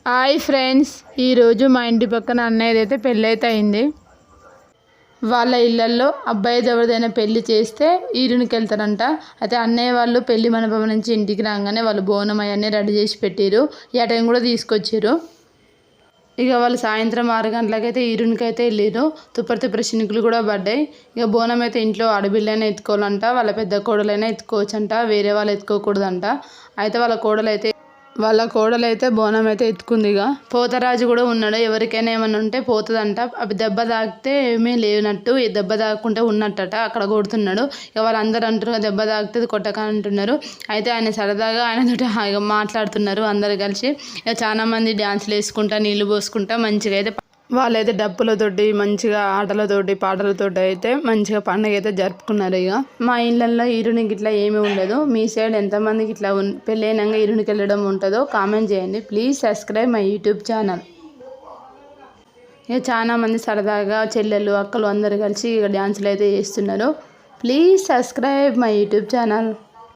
Hi friends, ఈరోజు మా ఇంటి పక్కన అన్నయ్యదైతే పెళ్ళి అయితే అయింది. వాళ్ళ ఇళ్ళల్లో అబ్బాయి ఎవరిదైనా పెళ్లి చేస్తే ఈరునికి వెళ్తారంట. అయితే అన్నయ్య వాళ్ళు పెళ్లి మండపం నుంచి ఇంటికి రాగానే వాళ్ళు బోనం అవన్నీ రెడీ చేసి పెట్టారు. ఈ టైం కూడా తీసుకొచ్చారు. ఇక వాళ్ళు సాయంత్రం 6 గంటలకైతే ఈరునికి అయితే వెళ్ళారు. తుప్పరి చినుకులు కూడా పడ్డాయి. ఇక బోనం అయితే ఇంట్లో ఆడబిడ్డైనా ఎత్తుకోవాలంట, వాళ్ళ పెద్ద కోడలైనా ఎత్తుకోవచ్చంట, వేరే వాళ్ళు ఎత్తుకోకూడదంట. అయితే వాళ్ళ కోడలైతే బోనం అయితే ఎత్తుకుంది. ఇక పోతరాజు కూడా ఉన్నాడు. ఎవరికైనా ఏమన్నా ఉంటే పోతుందంట. అవి దెబ్బ తాకితే ఏమీ లేనట్టు, దెబ్బ తాకుంటే ఉన్నట్టట అక్కడ కొడుతున్నాడు. ఇక వాళ్ళందరూ అంటారు దెబ్బ తాకితే కొట్టక అంటున్నారు. అయితే ఆయన సరదాగా ఆయనతో మాట్లాడుతున్నారు అందరు కలిసి. ఇక చాలా మంది డ్యాన్సులు వేసుకుంటా నీళ్లు పోసుకుంటా మంచిగా అయితే వాళ్ళైతే డప్పులతోటి మంచిగా ఆటలతోటి పాటలతోటి అయితే మంచిగా పండుగ అయితే జరుపుకున్నారు. ఇక మా ఇళ్ళల్లో ఈరునికి ఇట్లా ఏమీ ఉండదు. మీ సైడ్ ఎంతమందికి ఇట్లా పెళ్ళైనాక ఈరునికి వెళ్ళడం ఉంటుందో కామెంట్ చేయండి. Please subscribe my YouTube channel. ఇక చాలా మంది సరదాగా చెల్లెళ్ళు అక్కలు అందరు కలిసి ఇక డ్యాన్సులు అయితే చేస్తున్నారు. Please subscribe my YouTube channel.